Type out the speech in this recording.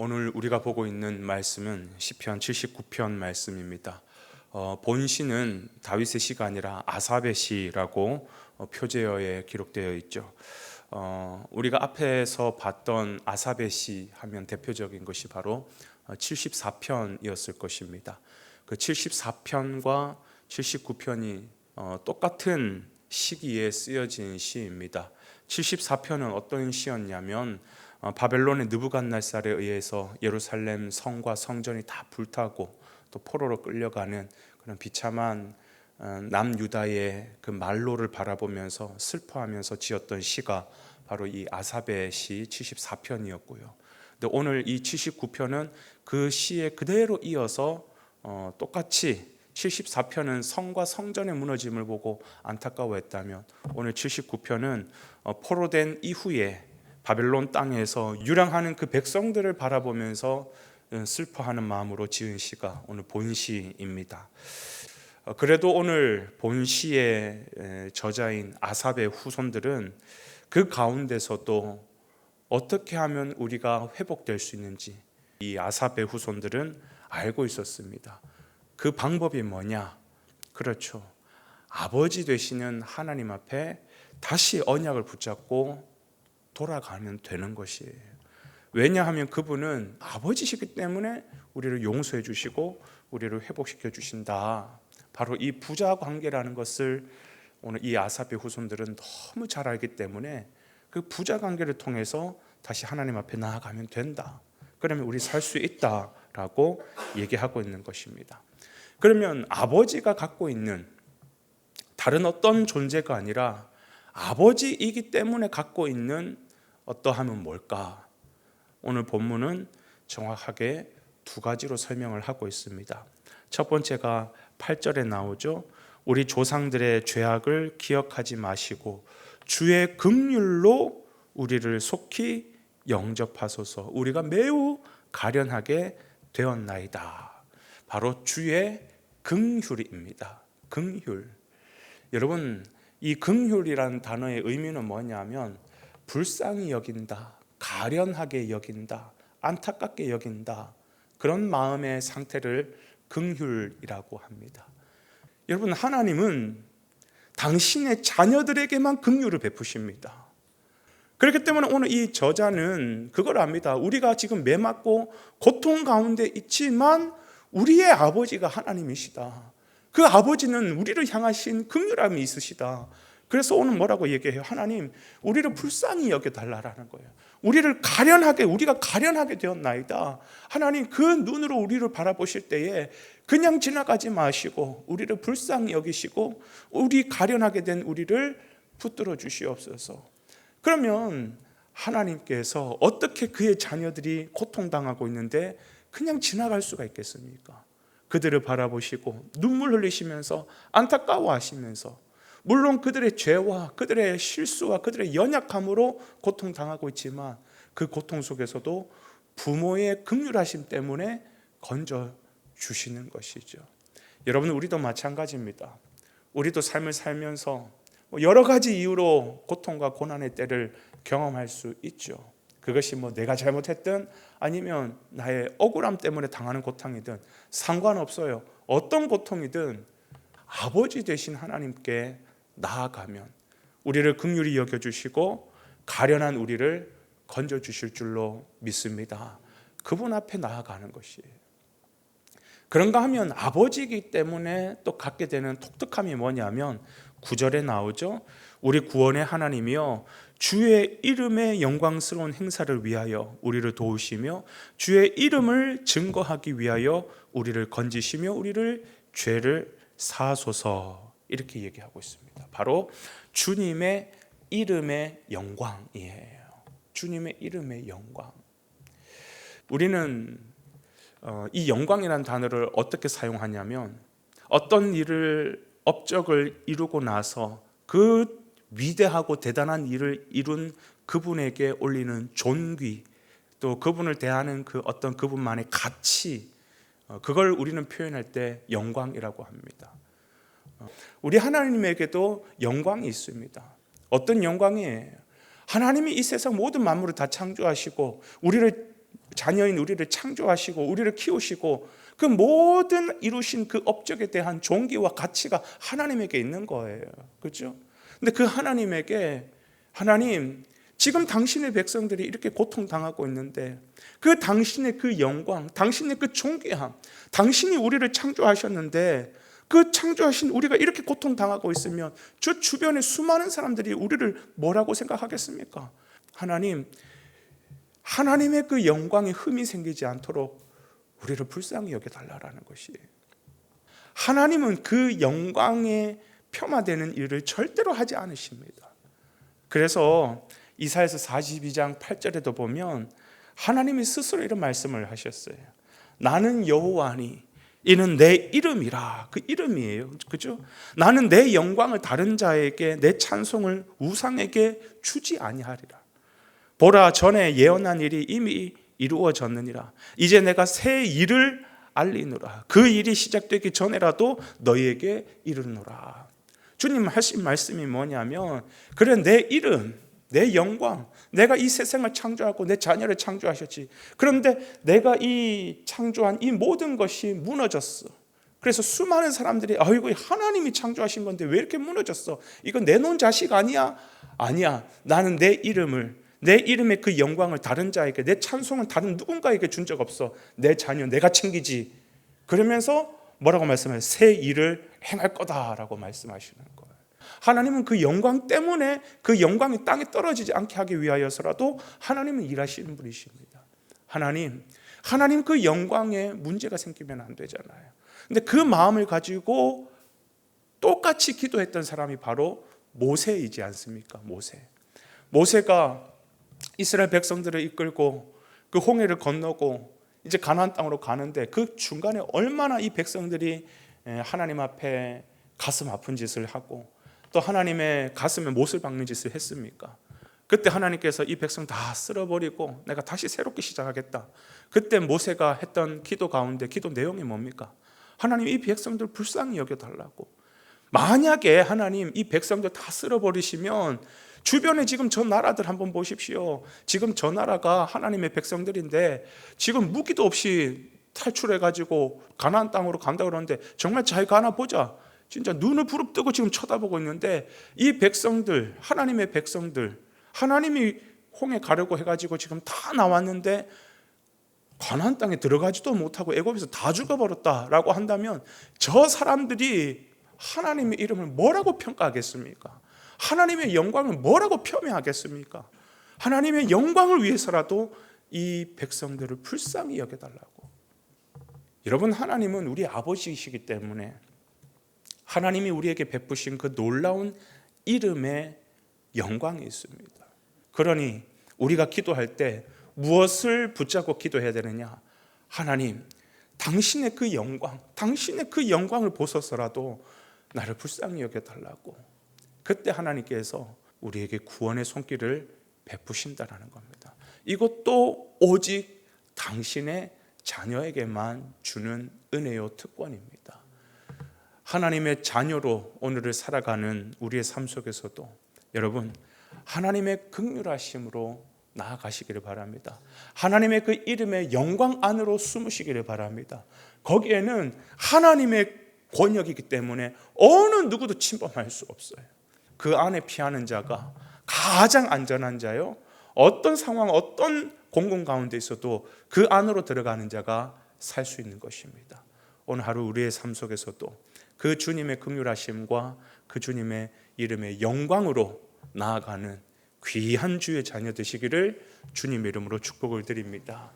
오늘 우리가 보고 있는 말씀은 시편 79편 말씀입니다. 본 시는 다윗의 시가 아니라 아삽의 시라고 표제어에 기록되어 있죠. 우리가 앞에서 봤던 아삽의 시 하면 대표적인 것이 바로 74편이었을 것입니다. 그 74편과 79편이 똑같은 시기에 쓰여진 시입니다. 74편은 어떤 시였냐면 바벨론의 느부갓네살에 의해서 예루살렘 성과 성전이 다 불타고 또 포로로 끌려가는 그런 비참한 남유다의 그 말로를 바라보면서 슬퍼하면서 지었던 시가 바로 이 아삽의 시 74편이었고요. 근데 오늘 이 79편은 그 시에 그대로 이어서 똑같이 74편은 성과 성전의 무너짐을 보고 안타까워했다면 오늘 79편은 포로된 이후에 바벨론 땅에서 유랑하는 그 백성들을 바라보면서 슬퍼하는 마음으로 지은 시가 오늘 본시입니다. 그래도 오늘 본시의 저자인 아삽의 후손들은 그 가운데서도 어떻게 하면 우리가 회복될 수 있는지 이 아삽의 후손들은 알고 있었습니다. 그 방법이 뭐냐? 그렇죠. 아버지 되시는 하나님 앞에 다시 언약을 붙잡고 돌아가면 되는 것이에요. 왜냐하면 그분은 아버지시기 때문에 우리를 용서해 주시고 우리를 회복시켜 주신다. 바로 이 부자 관계라는 것을 오늘 이 아삽의 후손들은 너무 잘 알기 때문에 그 부자 관계를 통해서 다시 하나님 앞에 나아가면 된다. 그러면 우리 살 수 있다라고 얘기하고 있는 것입니다. 그러면 아버지가 갖고 있는 다른 어떤 존재가 아니라 아버지이기 때문에 갖고 있는 어떠함은 뭘까? 오늘 본문은 정확하게 두 가지로 설명을 하고 있습니다. 첫 번째가 8절에 나오죠. 우리 조상들의 죄악을 기억하지 마시고 주의 긍휼로 우리를 속히 영접하소서. 우리가 매우 가련하게 되었나이다. 바로 주의 긍휼입니다. 긍휼. 여러분, 이 긍휼이라는 단어의 의미는 뭐냐면 불쌍히 여긴다, 가련하게 여긴다, 안타깝게 여긴다, 그런 마음의 상태를 긍휼이라고 합니다. 여러분, 하나님은 당신의 자녀들에게만 긍휼을 베푸십니다. 그렇기 때문에 오늘 이 저자는 그걸 압니다. 우리가 지금 매맞고 고통 가운데 있지만 우리의 아버지가 하나님이시다. 그 아버지는 우리를 향하신 긍휼함이 있으시다. 그래서 오늘 뭐라고 얘기해요? 하나님, 우리를 불쌍히 여겨달라는 거예요. 우리가 가련하게 되었나이다. 하나님, 그 눈으로 우리를 바라보실 때에 그냥 지나가지 마시고 우리를 불쌍히 여기시고 우리 가련하게 된 우리를 붙들어 주시옵소서. 그러면 하나님께서 어떻게 그의 자녀들이 고통당하고 있는데 그냥 지나갈 수가 있겠습니까? 그들을 바라보시고 눈물 흘리시면서 안타까워하시면서 물론 그들의 죄와 그들의 실수와 그들의 연약함으로 고통당하고 있지만 그 고통 속에서도 부모의 긍휼하심 때문에 건져주시는 것이죠. 여러분, 우리도 마찬가지입니다. 우리도 삶을 살면서 여러 가지 이유로 고통과 고난의 때를 경험할 수 있죠. 그것이 내가 잘못했든 아니면 나의 억울함 때문에 당하는 고통이든 상관없어요. 어떤 고통이든 아버지 되신 하나님께 나아가면 우리를 긍휼히 여겨주시고 가련한 우리를 건져주실 줄로 믿습니다. 그분 앞에 나아가는 것이에요. 그런가 하면 아버지이기 때문에 또 갖게 되는 독특함이 뭐냐면 9절에 나오죠. 우리 구원의 하나님이여 주의 이름의 영광스러운 행사를 위하여 우리를 도우시며 주의 이름을 증거하기 위하여 우리를 건지시며 우리를 죄를 사하소서. 이렇게 얘기하고 있습니다. 바로 주님의 이름의 영광이에요. 주님의 이름의 영광. 우리는 이 영광이라는 단어를 어떻게 사용하냐면 어떤 업적을 이루고 나서 그 위대하고 대단한 일을 이룬 그분에게 올리는 존귀, 또 그분을 대하는 그분만의 가치, 그걸 우리는 표현할 때 영광이라고 합니다. 우리 하나님에게도 영광이 있습니다. 어떤 영광이에요? 하나님이 이 세상 모든 만물을 다 창조하시고 우리를 자녀인 우리를 창조하시고 우리를 키우시고 그 모든 이루신 그 업적에 대한 존귀와 가치가 하나님에게 있는 거예요. 그렇죠? 근데 그 하나님에게 하나님, 지금 당신의 백성들이 이렇게 고통당하고 있는데 그 당신의 그 영광, 당신의 그 존귀함, 당신이 우리를 창조하셨는데 그 창조하신 우리가 이렇게 고통당하고 있으면 저 주변에 수많은 사람들이 우리를 뭐라고 생각하겠습니까? 하나님, 하나님의 그 영광에 흠이 생기지 않도록 우리를 불쌍히 여겨달라는 것이에요. 하나님은 그 영광에 폄하되는 일을 절대로 하지 않으십니다. 그래서 이사야서 42장 8절에도 보면 하나님이 스스로 이런 말씀을 하셨어요. 나는 여호와니 이는 내 이름이라. 그 이름이에요. 그죠? 나는 내 영광을 다른 자에게, 내 찬송을 우상에게 주지 아니하리라. 보라, 전에 예언한 일이 이미 이루어졌느니라. 이제 내가 새 일을 알리노라. 그 일이 시작되기 전에라도 너희에게 이르노라. 주님 하신 말씀이 뭐냐면, 그래, 내 이름, 내 영광, 내가 이 세상을 창조하고 내 자녀를 창조하셨지. 그런데 내가 이 창조한 이 모든 것이 무너졌어. 그래서 수많은 사람들이 아이고, 하나님이 창조하신 건데 왜 이렇게 무너졌어? 이건 내놓은 자식 아니야? 아니야. 나는 내 이름의 그 영광을 다른 자에게, 내 찬송은 다른 누군가에게 준 적 없어. 내 자녀 내가 챙기지. 그러면서 뭐라고 말씀해요? 새 일을 행할 거다라고 말씀하시는 거예요. 하나님은 그 영광 때문에 그 영광이 땅에 떨어지지 않게 하기 위하여서라도 하나님은 일하시는 분이십니다. 하나님 그 영광에 문제가 생기면 안 되잖아요. 근데 그 마음을 가지고 똑같이 기도했던 사람이 바로 모세이지 않습니까? 모세가 이스라엘 백성들을 이끌고 그 홍해를 건너고 이제 가나안 땅으로 가는데 그 중간에 얼마나 이 백성들이 하나님 앞에 가슴 아픈 짓을 하고 또 하나님의 가슴에 못을 박는 짓을 했습니까? 그때 하나님께서 이 백성 다 쓸어버리고 내가 다시 새롭게 시작하겠다. 그때 모세가 했던 기도 가운데 기도 내용이 뭡니까? 하나님, 이 백성들 불쌍히 여겨달라고. 만약에 하나님 이 백성들 다 쓸어버리시면 주변에 지금 저 나라들 한번 보십시오. 지금 저 나라가 하나님의 백성들인데 지금 무기도 없이 탈출해가지고 가나안 땅으로 간다 그러는데 정말 잘 가나 보자. 진짜 눈을 부릅뜨고 지금 쳐다보고 있는데 이 백성들, 하나님의 백성들, 하나님이 홍해 가려고 해가지고 지금 다 나왔는데 가나안 땅에 들어가지도 못하고 애굽에서 다 죽어버렸다라고 한다면 저 사람들이 하나님의 이름을 뭐라고 평가하겠습니까? 하나님의 영광을 뭐라고 폄훼하겠습니까? 하나님의 영광을 위해서라도 이 백성들을 불쌍히 여겨달라고. 여러분, 하나님은 우리 아버지이시기 때문에 하나님이 우리에게 베푸신 그 놀라운 이름에 영광이 있습니다. 그러니 우리가 기도할 때 무엇을 붙잡고 기도해야 되느냐? 하나님, 당신의 그 영광을 보셔서라도 나를 불쌍히 여겨달라고. 그때 하나님께서 우리에게 구원의 손길을 베푸신다라는 겁니다. 이것도 오직 당신의 자녀에게만 주는 은혜요 특권입니다. 하나님의 자녀로 오늘을 살아가는 우리의 삶 속에서도 여러분, 하나님의 긍휼하심으로 나아가시기를 바랍니다. 하나님의 그 이름의 영광 안으로 숨으시기를 바랍니다. 거기에는 하나님의 권역이기 때문에 어느 누구도 침범할 수 없어요. 그 안에 피하는 자가 가장 안전한 자요. 어떤 상황, 어떤 공공 가운데 있어도 그 안으로 들어가는 자가 살 수 있는 것입니다. 오늘 하루 우리의 삶 속에서도 그 주님의 긍휼하심과 그 주님의 이름의 영광으로 나아가는 귀한 주의 자녀 되시기를 주님의 이름으로 축복을 드립니다.